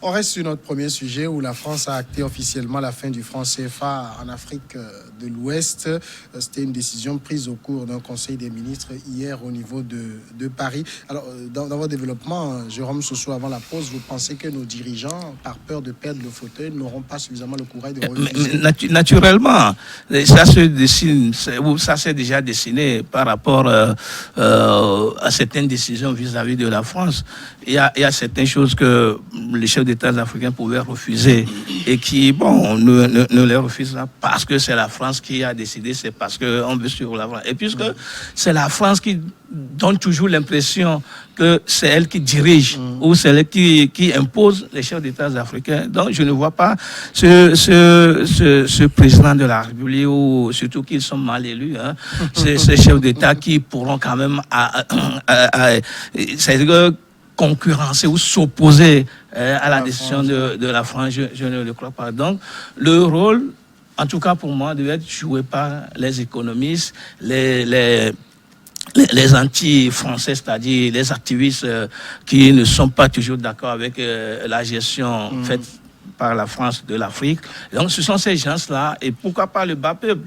On reste sur notre premier sujet où la France a acté officiellement la fin du franc CFA en Afrique de l'Ouest. C'était une décision prise au cours d'un conseil des ministres hier au niveau de Paris. Alors, dans votre développement, Jérôme Sosso, avant la pause, vous pensez que nos dirigeants, par peur de perdre le fauteuil, n'auront pas suffisamment le courage de refuser? Naturellement, ça se dessine, ça s'est déjà dessiné par rapport à certaines décisions vis-à-vis de la France. Il y a certaines choses que les chefs d'État africains pouvaient refuser et qui, ne les refusent pas parce que c'est la France qui a décidé, c'est parce qu'on veut suivre la France. Et puisque c'est la France qui donne toujours l'impression que c'est elle qui dirige ou c'est elle qui impose les chefs d'État africains. Donc je ne vois pas ce président de la République, ou surtout qu'ils sont mal élus, ces chefs d'État qui pourront quand même concurrencer ou s'opposer à la décision de la France, je ne le crois pas. Donc, le rôle, en tout cas pour moi, devait être joué par les économistes, les anti-français, c'est-à-dire les activistes qui ne sont pas toujours d'accord avec la gestion faite par la France de l'Afrique. Donc ce sont ces gens-là, et pourquoi pas le bas peuple,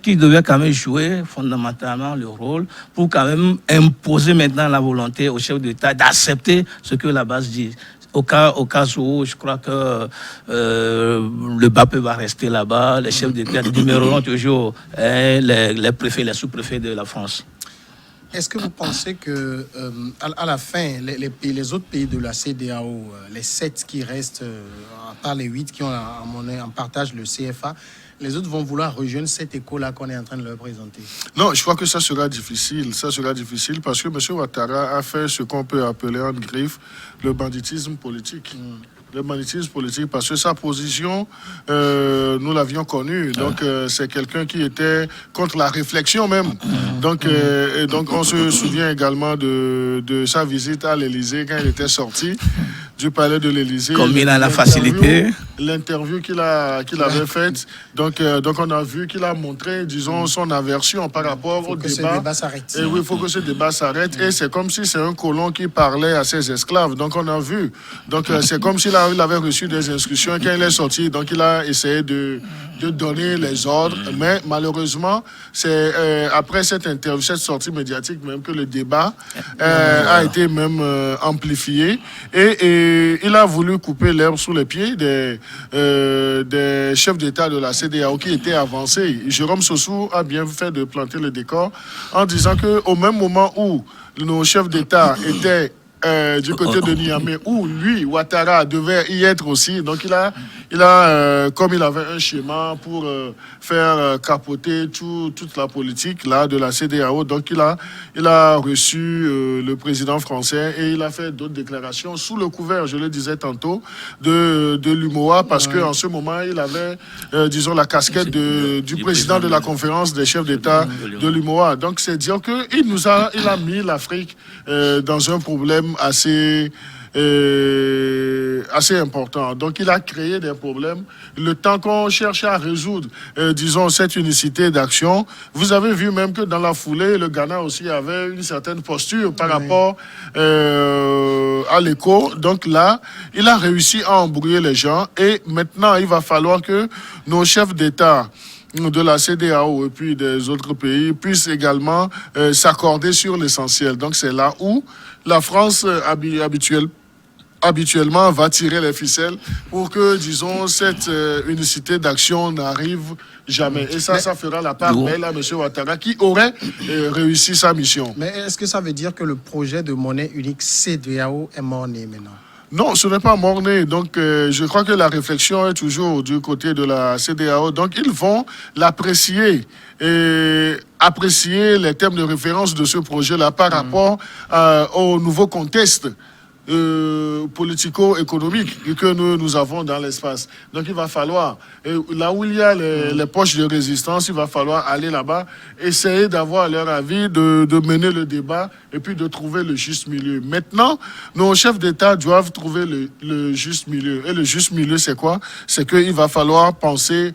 qui devait quand même jouer fondamentalement le rôle pour quand même imposer maintenant la volonté au chef d'État d'accepter ce que la base dit. Au cas où, je crois que le bas peuple va rester là-bas, les chefs d'État numéreront toujours les préfets, les sous-préfets de la France. Est-ce que vous pensez que à la fin, les autres pays de la CEDEAO, les 7 qui restent, à part les 8 qui ont en partage le CFA, les autres vont vouloir rejoindre cet écho-là qu'on est en train de leur présenter? Non, je crois que ça sera difficile. Ça sera difficile parce que M. Ouattara a fait ce qu'on peut appeler en griffe le banditisme politique. Le banditisme politique, parce que sa position, nous l'avions connue. Donc, c'est quelqu'un qui était contre la réflexion même. Donc, on se souvient également de sa visite à l'Élysée quand il était sorti du palais de l'Élysée. Comme il a la facilité. L'interview qu'il avait faite. Donc, on a vu qu'il a montré, disons, son aversion par rapport au débat. Il faut que ce débat s'arrête. Et oui, il faut que ce débat s'arrête. Et c'est comme si c'est un colon qui parlait à ses esclaves. Donc, on a vu. Donc, c'est comme s'il avait reçu des instructions quand il est sorti. Donc, il a essayé de donner les ordres. Mais malheureusement, c'est après cette interview, cette sortie médiatique même, que le débat a été même amplifié. Et il a voulu couper l'herbe sous les pieds des chefs d'État de la CEDEAO qui étaient avancés. Jérôme Sosso a bien fait de planter le décor en disant qu'au même moment où nos chefs d'État étaient du côté de Niamey, où lui, Ouattara, devait y être aussi. Donc il a comme il avait un schéma pour faire capoter toute la politique là de la CEDEAO. Donc il a reçu le président français et il a fait d'autres déclarations sous le couvert, je le disais tantôt, de l'UMOA, parce qu'en ce moment il avait, disons, la casquette du président de la conférence des chefs d'État de l'UMOA. Donc c'est dire qu'il a mis l'Afrique dans un problème assez important. Donc il a créé des problèmes. Le temps qu'on cherche à résoudre, disons, cette unicité d'action, vous avez vu même que dans la foulée, le Ghana aussi avait une certaine posture par rapport à l'écho. Donc là, il a réussi à embrouiller les gens et maintenant, il va falloir que nos chefs d'État de la CEDEAO et puis des autres pays puissent également s'accorder sur l'essentiel. Donc c'est là où la France habituellement va tirer les ficelles pour que, disons, cette unicité d'action n'arrive jamais. Et ça fera la part belle à M. Ouattara qui aurait réussi sa mission. Mais est-ce que ça veut dire que le projet de monnaie unique CEDEAO est mort-né maintenant? Non, ce n'est pas mort-né. Donc, je crois que la réflexion est toujours du côté de la CEDEAO. Donc, ils vont l'apprécier et apprécier les termes de référence de ce projet-là par rapport au nouveau contexte politico-économique que nous avons dans l'espace. Donc il va falloir, là où il y a les poches de résistance, il va falloir aller là-bas, essayer d'avoir leur avis, de mener le débat et puis de trouver le juste milieu. Maintenant, nos chefs d'État doivent trouver le juste milieu. Et le juste milieu, c'est quoi? C'est qu'il va falloir penser,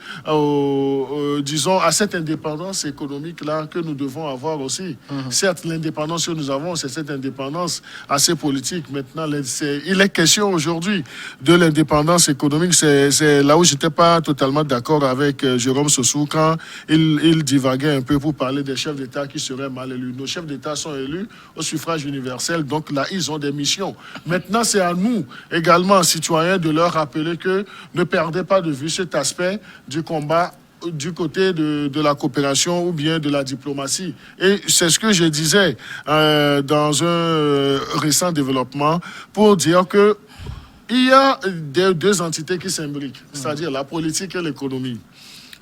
disons, à cette indépendance économique-là que nous devons avoir aussi. Certes, l'indépendance que nous avons, c'est cette indépendance assez politique. Maintenant, maintenant. Il est question aujourd'hui de l'indépendance économique. C'est là où je n'étais pas totalement d'accord avec Jérôme Sossou quand il divaguait un peu pour parler des chefs d'État qui seraient mal élus. Nos chefs d'État sont élus au suffrage universel, donc là, ils ont des missions. Maintenant, c'est à nous, également, citoyens, de leur rappeler que ne perdez pas de vue cet aspect du combat du côté de la coopération ou bien de la diplomatie. Et c'est ce que je disais dans un récent développement pour dire que il y a deux entités qui s'imbriquent, c'est-à-dire la politique et l'économie.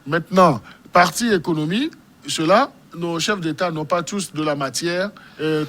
Maintenant, partie économie, cela, nos chefs d'État n'ont pas tous de la matière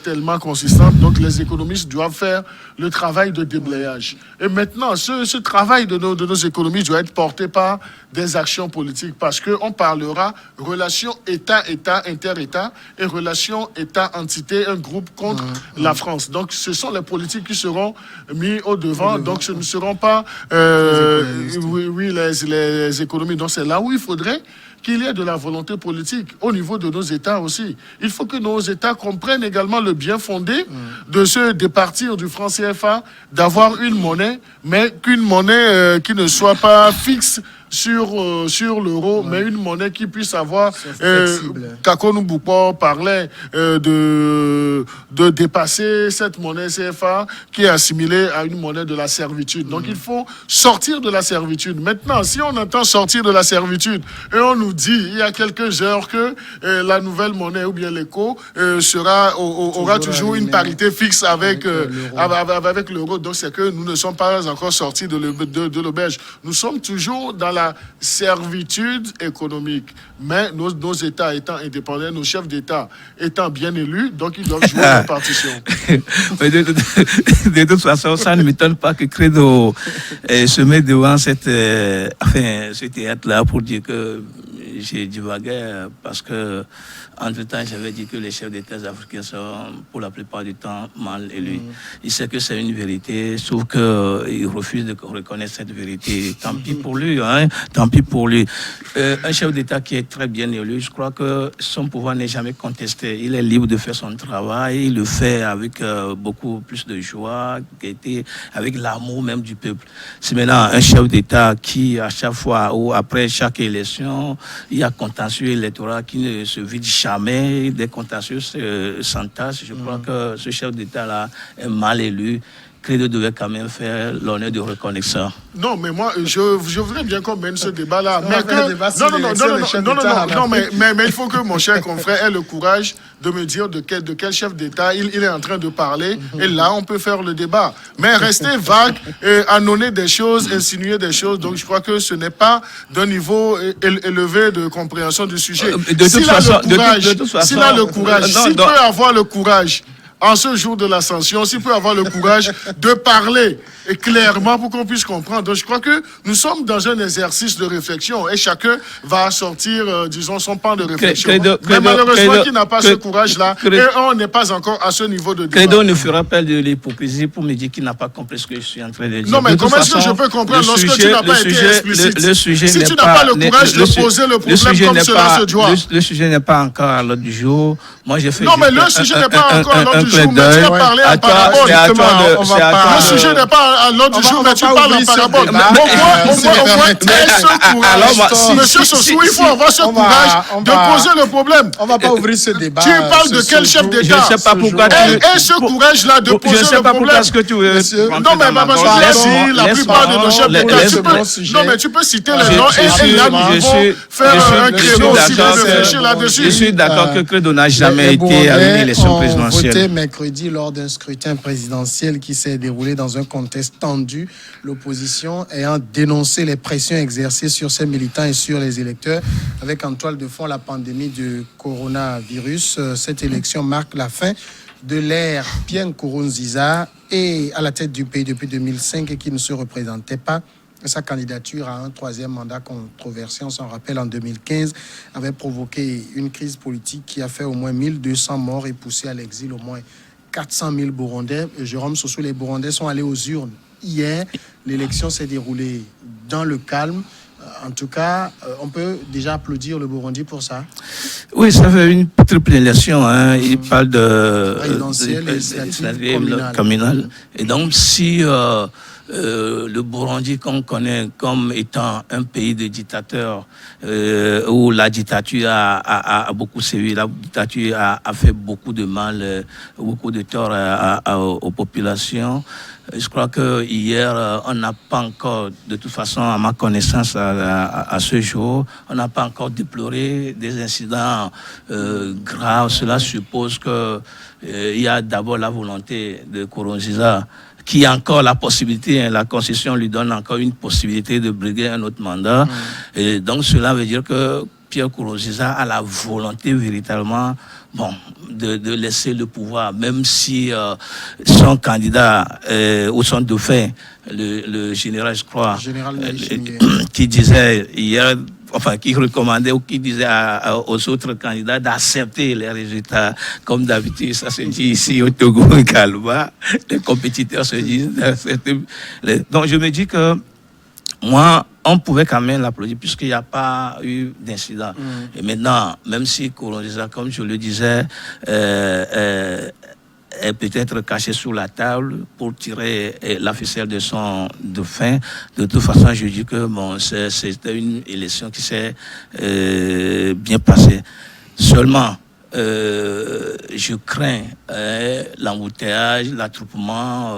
tellement consistante, donc les économistes doivent faire le travail de déblayage. Et maintenant, ce travail de nos économistes doit être porté par des actions politiques, parce qu'on parlera relations État-État, inter-État, et relations État-entité, un groupe contre la France. Donc, ce sont les politiques qui seront mis au devant, donc ce ne seront pas les économies. Donc, c'est là où il faudrait qu'il y ait de la volonté politique au niveau de nos États aussi. Il faut que nos États comprennent également le bien fondé de se départir du franc CFA, d'avoir une monnaie, mais qu'une monnaie qui ne soit pas fixe sur l'euro, mais une monnaie qui puisse avoir, Kakonou Boukpo parlait de dépasser cette monnaie CFA qui est assimilée à une monnaie de la servitude. Donc il faut sortir de la servitude. Maintenant, si on entend sortir de la servitude et on nous dit il y a quelques heures que la nouvelle monnaie ou bien l'éco aura toujours une parité fixe avec l'euro, donc c'est que nous ne sommes pas encore sortis de l'auberge. Nous sommes toujours dans la servitude économique. Mais nos États étant indépendants, nos chefs d'État étant bien élus, donc ils doivent jouer leur partition. De toute façon, ça ne m'étonne pas que Credo se mette devant ce théâtre-là pour dire que j'ai divagué, parce que entre-temps, j'avais dit que les chefs d'État africains sont, pour la plupart du temps, mal élus. Il sait que c'est une vérité, sauf qu'il refuse de reconnaître cette vérité. Tant pis pour lui, hein, tant pis pour lui. Un chef d'État qui est très bien élu, je crois que son pouvoir n'est jamais contesté. Il est libre de faire son travail, il le fait avec beaucoup plus de joie, avec l'amour même du peuple. C'est maintenant un chef d'État qui, à chaque fois ou après chaque élection, il y a contentieux électoral qui ne se vide jamais, des contentieux s'entassent. Je crois que ce chef d'État-là est mal élu. Credo devait quand même faire l'honneur de reconnaître ça. Non, mais moi, je voudrais bien qu'on mène ce débat-là. Mais il faut que mon cher confrère ait le courage de me dire de quel chef d'État il est en train de parler. Et là, on peut faire le débat. Mais rester vague, annoncer des choses, insinuer des choses. Donc, je crois que ce n'est pas d'un niveau élevé de compréhension du sujet. S'il a le courage, s'il peut avoir le courage, en ce jour de l'ascension, s'il peut avoir le courage de parler clairement pour qu'on puisse comprendre. Donc, je crois que nous sommes dans un exercice de réflexion et chacun va sortir, disons, son pan de réflexion. Mais malheureusement, qui n'a pas ce courage-là, et on n'est pas encore à ce niveau de débat. Credo ne fera pas de l'hypocrisie pour me dire qu'il n'a pas compris ce que je suis en train de dire. Non, mais comment est-ce que je peux comprendre lorsque tu n'as pas été explicite? Si tu n'as pas le courage de poser le problème comme cela se doit. Le sujet n'est pas encore à l'ordre du jour. Moi, j'ai fait. Non, mais le sujet n'est pas encore à l'ordre du jour, mais tu as parlé en parabole. Le sujet n'est pas à l'ordre du jour, mais tu parles en parabole. Au moins, ce courage. Monsieur Sossou, il faut avoir ce courage de poser le problème. On ne va pas ouvrir ce débat. Tu parles de quel chef d'État? Je ne sais pas pourquoi. Et ce courage-là de poser le problème. Non, mais la plupart de nos chefs d'État, non, mais tu peux citer les noms et là, nous devons faire un créneau aussi de réfléchir là-dessus. Je suis d'accord que Credo n'a jamais été à une élection présidentielle. Voté mercredi lors d'un scrutin présidentiel qui s'est déroulé dans un contexte tendu, l'opposition ayant dénoncé les pressions exercées sur ses militants et sur les électeurs, avec en toile de fond la pandémie du coronavirus. Cette élection marque la fin de l'ère Pierre Nkurunziza et à la tête du pays depuis 2005 et qui ne se représentait pas. Sa candidature à un troisième mandat controversé, on s'en rappelle, en 2015, avait provoqué une crise politique qui a fait au moins 1200 morts et poussé à l'exil au moins 400 000 Burundais. Jérôme Sossou, les Burundais sont allés aux urnes hier. L'élection s'est déroulée dans le calme, En tout cas, on peut déjà applaudir le Burundi pour ça. Oui, ça fait une triple élection. Hein. Il parle de présidentielle, législative, communale. Et donc, si le Burundi qu'on connaît comme étant un pays de dictateurs, où la dictature a beaucoup sévi, la dictature a fait beaucoup de mal, beaucoup de tort aux populations. Je crois que hier, on n'a pas encore, de toute façon, à ma connaissance, à ce jour, on n'a pas encore déploré des incidents graves. Cela suppose que il y a d'abord la volonté de Nkurunziza, qui a encore la possibilité, hein, la Constitution lui donne encore une possibilité de briguer un autre mandat. Et donc cela veut dire que Pierre Nkurunziza a la volonté véritablement de laisser le pouvoir, même si son candidat ou son dauphin, le général, je crois, qui disait hier, enfin qui recommandait ou qui disait aux autres candidats d'accepter les résultats, comme d'habitude, ça se dit ici au Togo et Calva, les compétiteurs se disent d'accepter. Donc je me dis que moi, on pouvait quand même l'applaudir puisqu'il n'y a pas eu d'incident. Et maintenant, même si Nkurunziza, comme je le disais, est peut-être caché sous la table pour tirer la ficelle de son dauphin, de toute façon, je dis que c'était une élection qui s'est bien passée. Seulement, je crains l'embouteillage, l'attroupement.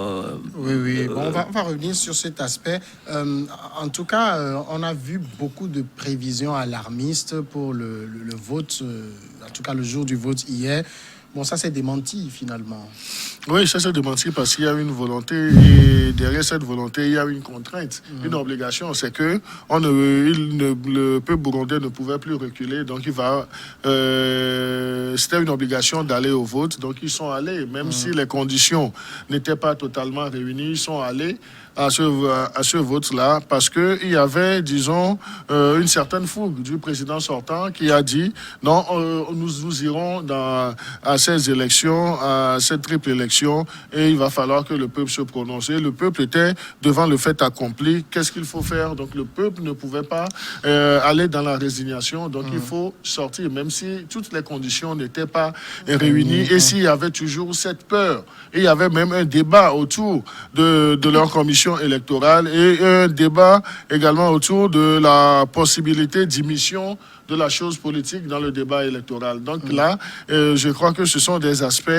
Oui. Bon, on va revenir sur cet aspect. En tout cas, on a vu beaucoup de prévisions alarmistes pour le vote, en tout cas le jour du vote hier. Bon, ça s'est démenti finalement. Oui, ça s'est démenti parce qu'il y a une volonté et derrière cette volonté, il y a une contrainte, une obligation. C'est que le peuple burundais ne pouvait plus reculer, donc c'était une obligation d'aller au vote. Donc ils sont allés, même si les conditions n'étaient pas totalement réunies, ils sont allés à ce vote-là parce qu'il y avait, disons, une certaine fougue du président sortant qui a dit non, nous irons à ces élections, à cette triple élection, et il va falloir que le peuple se prononce. Et le peuple était devant le fait accompli. Qu'est-ce qu'il faut faire? Donc le peuple ne pouvait pas aller dans la résignation. Donc il faut sortir, même si toutes les conditions n'étaient pas réunies. Et s'il y avait toujours cette peur, et il y avait même un débat autour de leur commission électorale et un débat également autour de la possibilité d'émission de la chose politique dans le débat électoral. Donc là, je crois que ce sont des aspects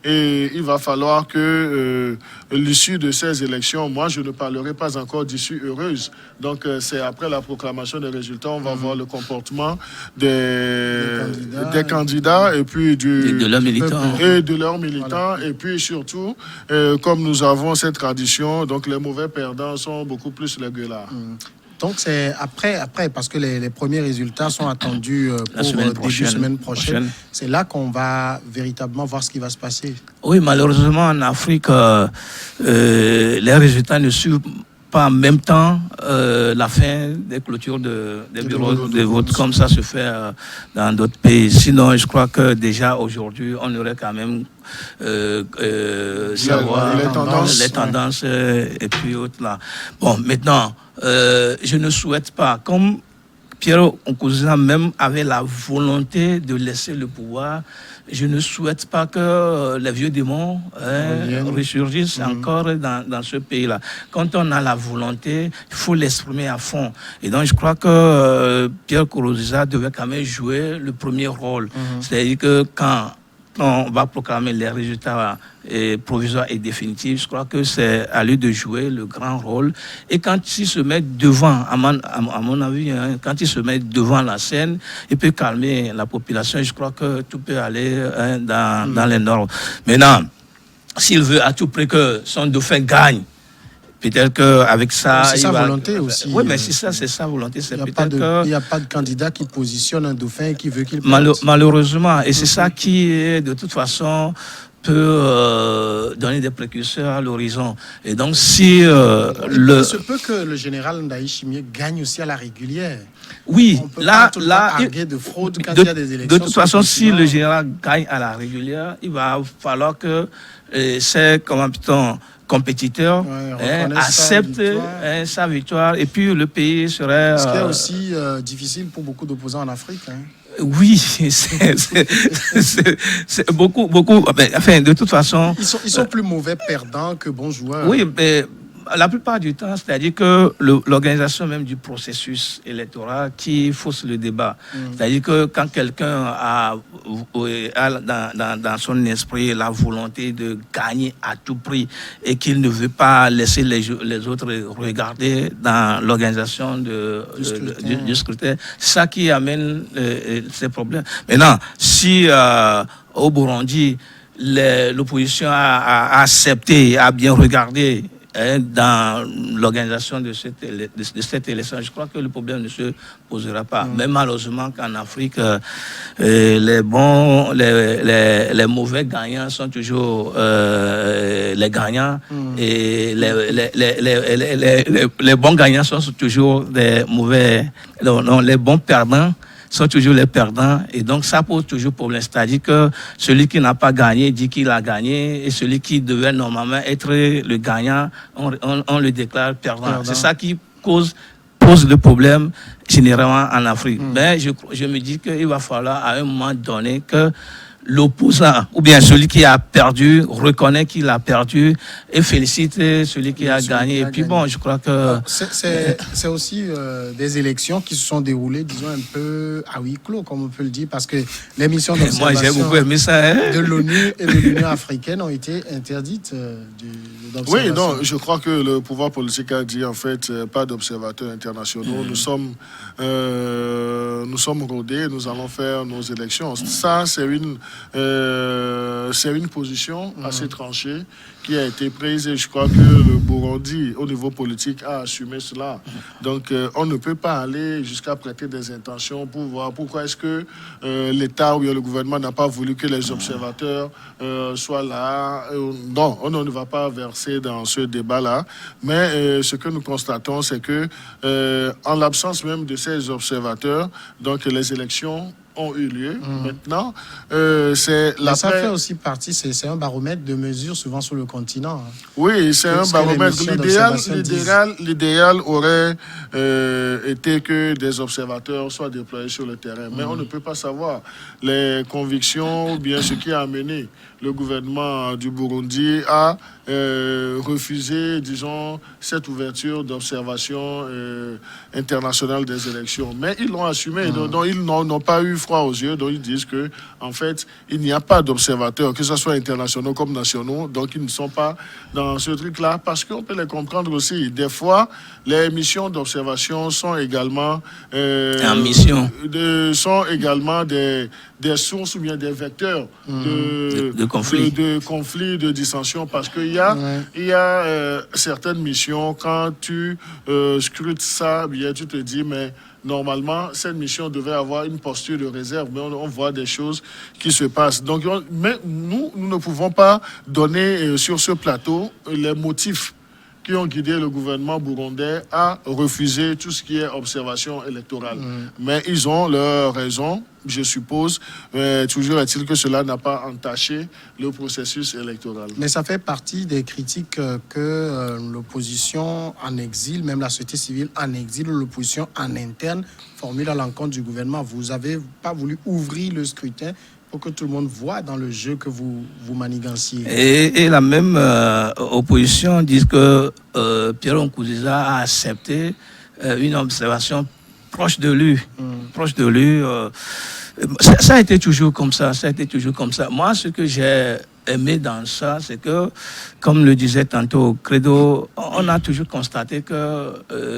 et il va falloir que l'issue de ces élections, moi je ne parlerai pas encore d'issue heureuse. Donc c'est après la proclamation des résultats, on va voir le comportement des candidats et puis de leurs militants. Et de leurs militants. Voilà. Et puis surtout, comme nous avons cette tradition, donc les mauvais perdants sont beaucoup plus les gueulards. Donc c'est après, parce que les premiers résultats sont attendus pour début semaine prochaine. C'est là qu'on va véritablement voir ce qui va se passer. Oui, malheureusement en Afrique, les résultats ne suivent pas en même temps la fin des clôtures des bureaux de vote, comme ça se fait dans d'autres pays. Sinon, je crois que déjà aujourd'hui, on aurait quand même savoir les tendances et puis autres là. Bon, maintenant, je ne souhaite pas, comme Pierre Nkurunziza même avait la volonté de laisser le pouvoir, je ne souhaite pas que les vieux démons ressurgissent encore dans ce pays-là. Quand on a la volonté, il faut l'exprimer à fond. Et donc, je crois que Pierre Nkurunziza devait quand même jouer le premier rôle. C'est-à-dire que quand on va proclamer les résultats provisoires et définitifs, je crois que c'est à lui de jouer le grand rôle. Et quand il se met devant, à mon avis, quand il se met devant la scène, il peut calmer la population. Je crois que tout peut aller dans les normes. Maintenant, s'il veut à tout prix que son dauphin gagne, peut-être qu'avec ça... C'est sa volonté aussi. Oui, mais c'est sa volonté. Il n'y a pas de candidat qui positionne un dauphin et qui veut qu'il perde. Malheureusement. Et c'est ça qui, de toute façon, peut donner des précurseurs à l'horizon. Et donc, si il se peut que le général Ndayi Chimie gagne aussi à la régulière. Oui, on peut là, arguer de fraude quand il y a des élections. De toute façon, si le général gagne à la régulière, il va falloir que c'est, comment peut-on compétiteurs acceptent sa victoire et puis le pays serait... Ce qui est aussi difficile pour beaucoup d'opposants en Afrique. Oui, c'est beaucoup. Enfin, de toute façon... Ils sont plus mauvais perdants que bons joueurs. Oui, mais la plupart du temps, c'est-à-dire que l'organisation même du processus électoral qui fausse le débat. C'est-à-dire que quand quelqu'un a dans son esprit la volonté de gagner à tout prix et qu'il ne veut pas laisser les autres regarder dans l'organisation du scrutin, c'est ça qui amène ces problèmes. Maintenant, si au Burundi, l'opposition a accepté, a bien regardé dans l'organisation de cette élection, je crois que le problème ne se posera pas. Mais malheureusement qu'en Afrique, les mauvais gagnants sont toujours les gagnants et les bons gagnants sont toujours les mauvais, non, les bons perdants sont toujours les perdants, et donc ça pose toujours problème. C'est-à-dire que celui qui n'a pas gagné dit qu'il a gagné, et celui qui devait normalement être le gagnant, on le déclare perdant. C'est ça qui pose le problème généralement en Afrique. Mais je me dis qu'il va falloir à un moment donné que l'opposant, ou bien celui qui a perdu, reconnaît qu'il a perdu et félicite celui qui a gagné. Et puis bon, je crois que... C'est aussi des élections qui se sont déroulées, disons, un peu à huis clos, comme on peut le dire, parce que les missions d'observation moi, j'ai beaucoup aimé ça, de l'ONU et de l'Union africaine ont été interdites d'observation. Oui, non, je crois que le pouvoir politique a dit, en fait, pas d'observateurs internationaux. Nous sommes rodés, nous allons faire nos élections. Ça, c'est une position assez tranchée qui a été prise, et je crois que le Burundi, au niveau politique, a assumé cela. Donc, on ne peut pas aller jusqu'à prêter des intentions pour voir pourquoi est-ce que l'État ou le gouvernement n'a pas voulu que les observateurs soient là. Non, on ne va pas verser dans ce débat-là. Mais ce que nous constatons, c'est que en l'absence même de ces observateurs, donc les élections ont eu lieu. Maintenant, c'est la... Ça fait aussi partie, c'est un baromètre de mesures souvent sur le continent. Oui, c'est un baromètre. L'idéal aurait été que des observateurs soient déployés sur le terrain. Mais on ne peut pas savoir les convictions ou bien ce qui a amené le gouvernement du Burundi à refuser, disons, cette ouverture d'observation internationale des élections. Mais ils l'ont assumé, donc ils n'ont pas eu froid aux yeux, donc ils disent que, en fait, il n'y a pas d'observateurs, que ce soit internationaux comme nationaux, donc ils ne sont pas dans ce truc-là, parce qu'on peut les comprendre aussi. Des fois, les missions d'observation sont également sont également des sources ou bien des vecteurs de conflits, de dissensions, parce qu'il y a certaines missions, quand tu scrutes ça, bien tu te dis, mais normalement, cette mission devait avoir une posture de réserve, mais on voit des choses qui se passent. Donc, mais nous ne pouvons pas donner sur ce plateau les motifs qui ont guidé le gouvernement burundais à refuser tout ce qui est observation électorale. Mais ils ont leur raison, je suppose. Toujours est-il que cela n'a pas entaché le processus électoral. Mais ça fait partie des critiques que l'opposition en exil, même la société civile en exil, ou l'opposition en interne, formule à l'encontre du gouvernement. Vous n'avez pas voulu ouvrir le scrutin pour que tout le monde voit dans le jeu que vous maniganciez. Et la même opposition dit que Pierre Nkurunziza a accepté une observation proche de lui. Proche de lui. Ça a été toujours comme ça. Moi, ce que j'ai aimé dans ça, c'est que, comme le disait tantôt Credo, on a toujours constaté que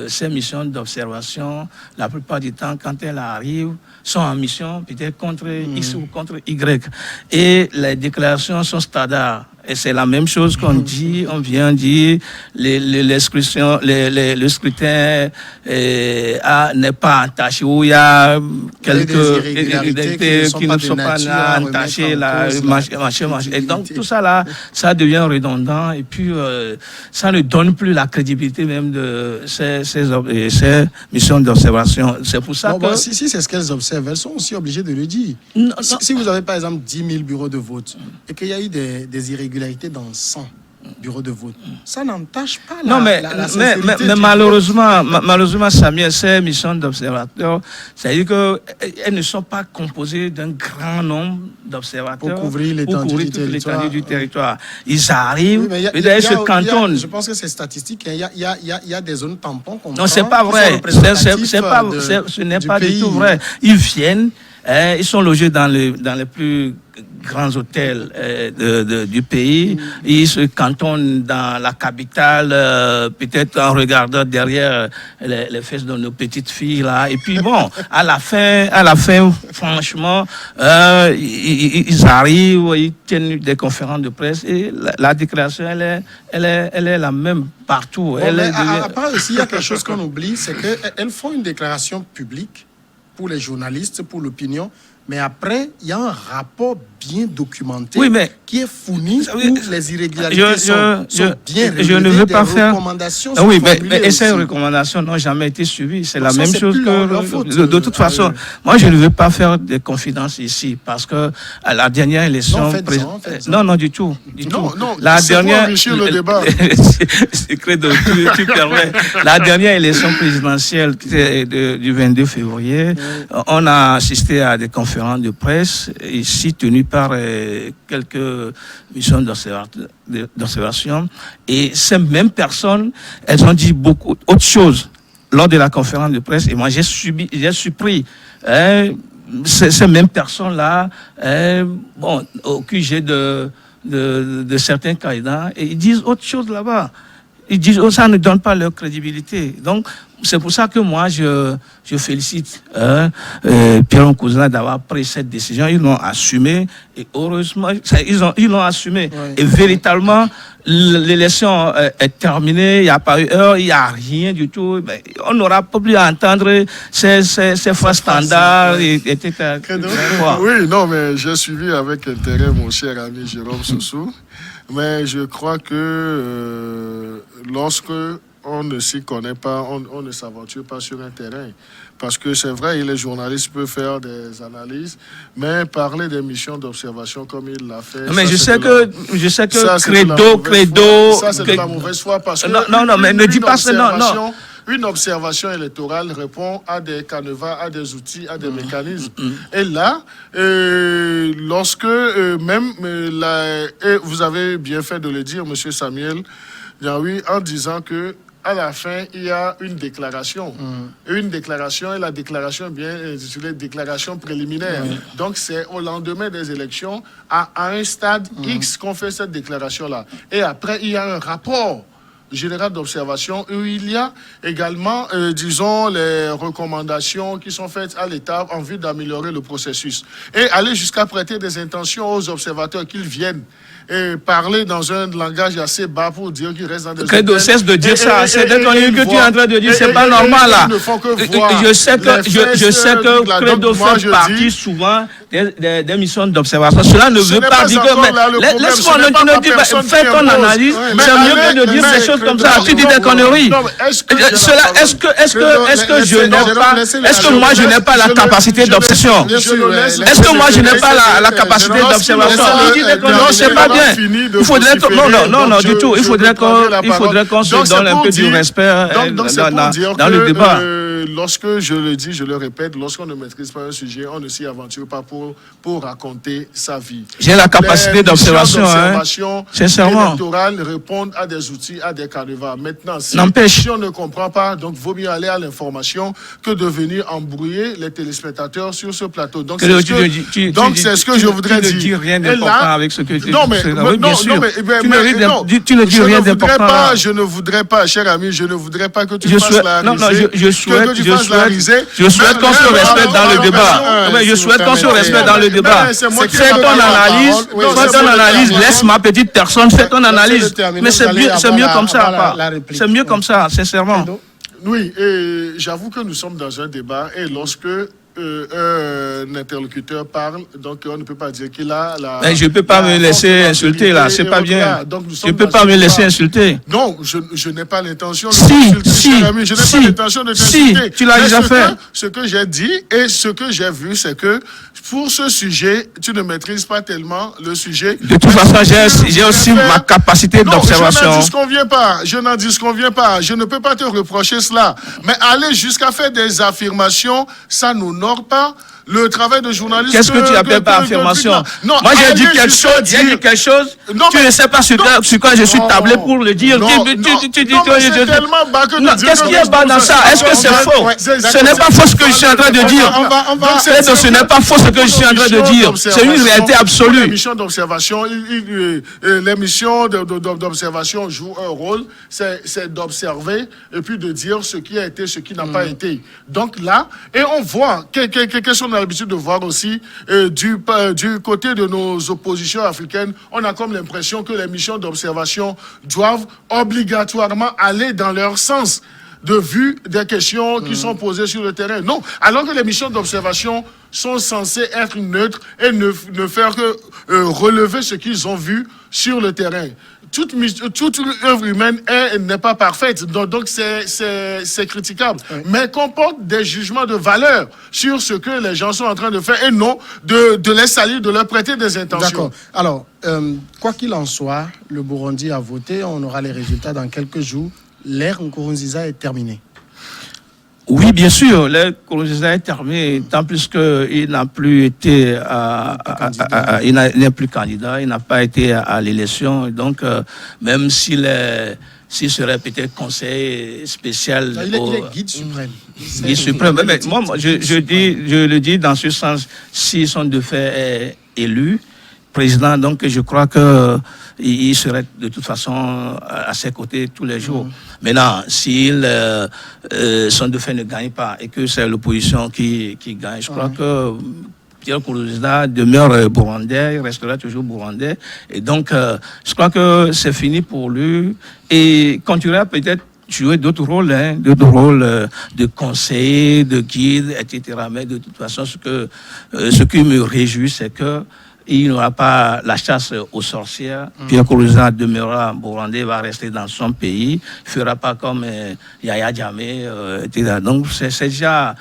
ces missions d'observation, la plupart du temps, quand elles arrivent, sont en mission peut-être contre X ou contre Y. Et les déclarations sont standards. Et c'est la même chose qu'on dit, on vient dire, le scrutin n'est pas entaché, où il y a quelques irrégularités qui ne sont pas entachées, et donc tout ça là, ça devient redondant, et puis ça ne donne plus la crédibilité même de ces missions d'observation. C'est pour ça que... Si c'est ce qu'elles observent, elles sont aussi obligées de le dire. Si vous avez par exemple 10 000 bureaux de vote, et qu'il y a eu des irrégularités dans 100, bureau de vote. Ça n'entache pas Non, mais malheureusement, Samuel, ces missions d'observateurs, c'est-à-dire qu'elles ne sont pas composées d'un grand nombre d'observateurs pour couvrir l'étendue du territoire. Ils arrivent, ils se cantonnent. Je pense que c'est statistique. Il y a des zones tampons. Non, c'est pas vrai. Ce n'est pas du tout vrai. Ils viennent. Ils sont logés dans les plus grands hôtels du pays. Ils se cantonnent dans la capitale, peut-être en regardant derrière les fesses de nos petites filles là. Et puis bon, à la fin, franchement, ils arrivent, ils tiennent des conférences de presse et la déclaration, elle est la même partout. À part aussi, il y a quelque chose qu'on oublie, c'est qu'elles font une déclaration publique pour les journalistes, pour l'opinion, mais après, il y a un rapport bien documenté qui est fourni où les irrégularités sont bien relevées. Je ne veux pas faire... recommandations mais ces recommandations n'ont jamais été suivies. C'est la même chose que... De toute façon, moi, je ne veux pas faire des confidences ici parce que à la dernière élection... Non, du tout. Non, la dernière... le débat. Tu permets. La dernière élection présidentielle du 22 février, on a assisté à des conférences de presse ici tenues par quelques missions d'observation et ces mêmes personnes, elles ont dit beaucoup autre chose lors de la conférence de presse et moi j'ai surpris ces mêmes personnes là au QG de certains candidats et ils disent autre chose là-bas. Ils disent ça ne donne pas leur crédibilité. Donc c'est pour ça que moi je félicite Pierre Nkurunziza d'avoir pris cette décision. Ils l'ont assumé et heureusement ils l'ont assumé. Oui. Et véritablement l'élection est terminée. Il n'y a pas eu heure, il n'y a rien du tout. On n'aura pas pu entendre ces phrases standards. Oui, non, mais j'ai suivi avec intérêt mon cher ami Jérôme Soussou. Mais je crois que lorsque on ne s'y connaît pas, on ne s'aventure pas sur un terrain. Parce que c'est vrai, les journalistes peuvent faire des analyses, mais parler des missions d'observation comme il l'a fait... Mais je sais que Credo... Ça, c'est de la mauvaise foi parce que... Non, mais ne dis pas ça, non. Une observation électorale répond à des canevas, à des outils, à des mécanismes. Et là, lorsque et vous avez bien fait de le dire, M. Samuel, en disant que à la fin, il y a une déclaration. Une déclaration, et la déclaration bien intitulée déclaration préliminaire. Donc, c'est au lendemain des élections, à un stade X qu'on fait cette déclaration-là. Et après, il y a un rapport général d'observation où il y a également, disons, les recommandations qui sont faites à l'État en vue d'améliorer le processus. Et aller jusqu'à prêter des intentions aux observateurs qu'ils viennent et parler dans un langage assez bas pour dire qu'ils restent dans des... Credo, cesse de dire ça. C'est dès que tu es en train de dire, c'est pas normal là. Je sais que Credo fait partie souvent des missions d'observation. Cela ne veut pas dire que... Laisse-moi ne dire, fais ton analyse. C'est mieux que de dire ces choses comme ça. Tu dis des conneries. Est-ce que je n'ai pas... Est-ce que moi je n'ai pas la capacité d'obsession? Est-ce que moi je n'ai pas la capacité d'observation? Non, c'est pas bien. Il faudrait que... Non, du tout. Il faudrait qu'on se donne un peu du respect dans le débat. Lorsque je le dis, je le répète, lorsqu'on ne maîtrise pas un sujet, on ne s'y aventure pas pour raconter sa vie. J'ai la capacité d'observation, sincèrement. Électorales répondent à des outils, à des canevas. Maintenant, si on ne comprend pas, donc vaut mieux aller à l'information que de venir embrouiller les téléspectateurs sur ce plateau. Donc, c'est ce que je voudrais dire. Tu ne dis rien d'important avec ce que tu dis. Non, mais tu ne dis rien d'important. Je ne voudrais pas, cher ami, je ne voudrais pas que tu fasses la risée. Je souhaite qu'on se respecte dans le débat. Mais je souhaite qu'on se respecte dans le débat. Fais ton analyse, laisse ma petite personne, fais ton analyse. Mais c'est mieux comme ça. C'est mieux comme ça, sincèrement. Oui, et j'avoue que nous sommes dans un débat et lorsque un interlocuteur parle, donc on ne peut pas dire qu'il a la... Mais je ne peux pas me laisser insulter là, c'est pas bien. Je ne peux pas me laisser insulter. Non, je n'ai pas l'intention de t'insulter, cher ami. Je n'ai pas l'intention de t'insulter. Tu l'as déjà fait. Ce que j'ai dit et ce que j'ai vu, c'est que pour ce sujet, tu ne maîtrises pas tellement le sujet. De toute façon, j'ai aussi ma capacité d'observation. Je n'en disconviens pas. Je ne peux pas te reprocher cela. Mais aller jusqu'à faire des affirmations, ça n'honore pas le travail de journaliste. Qu'est-ce que tu appelles par affirmation? Non, moi j'ai dit quelque chose. J'ai dit quelque chose. Non, tu ne sais pas sur quoi je suis tablé pour le dire. C'est tellement bas que non, qu'est-ce qui est bas dans ça? Est-ce que c'est faux? Ce n'est pas faux ce que je suis en train de dire. Ce n'est pas faux ce que je suis en train de dire. C'est une réalité absolue. L'émission d'observation, l'émission d'observation joue un rôle, c'est d'observer et puis de dire ce qui a été, ce qui n'a pas été. Donc là, et on voit qu'est-ce qu'on a l'habitude de voir aussi du côté de nos oppositions africaines, on a comme l'impression que les missions d'observation doivent obligatoirement aller dans leur sens de vue des questions qui sont posées sur le terrain. Non, alors que les missions d'observation sont censées être neutres et ne faire que relever ce qu'ils ont vu sur le terrain. Toute œuvre humaine n'est pas parfaite, donc c'est critiquable, mais comporte des jugements de valeur sur ce que les gens sont en train de faire et non de les salir, de leur prêter des intentions. D'accord. Alors, quoi qu'il en soit, le Burundi a voté, on aura les résultats dans quelques jours. L'ère Nkurunziza est terminée. Oui, bien sûr, l'ère Nkurunziza est terminée, tant plus qu'il n'a plus été, il n'est plus candidat, il n'a pas été à l'élection. Donc, même s'il serait peut-être conseiller spécial, il est guide suprême. Guide suprême. Mais moi, je le dis dans ce sens, si son de fait est élu président, donc je crois que il serait de toute façon à ses côtés tous les jours. Maintenant, s'il son de fait ne gagne pas et que c'est l'opposition qui gagne, je crois que Pierre Nkurunziza demeure burundais, il restera toujours burundais. Et donc, je crois que c'est fini pour lui et continuera peut-être jouer d'autres rôles, de conseiller, de guide, etc. Mais de toute façon, ce qui me réjouit, c'est que il n'aura pas la chasse aux sorcières. Pierre Nkurunziza demeurera burundais, va rester dans son pays, ne fera pas comme Yaya Jammeh, etc. Donc c'est déjà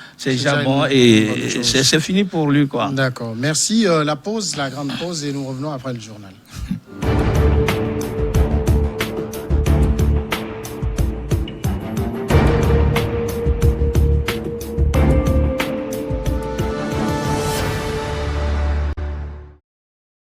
bon et c'est fini pour lui, quoi. D'accord. Merci. La grande pause, et nous revenons après le journal.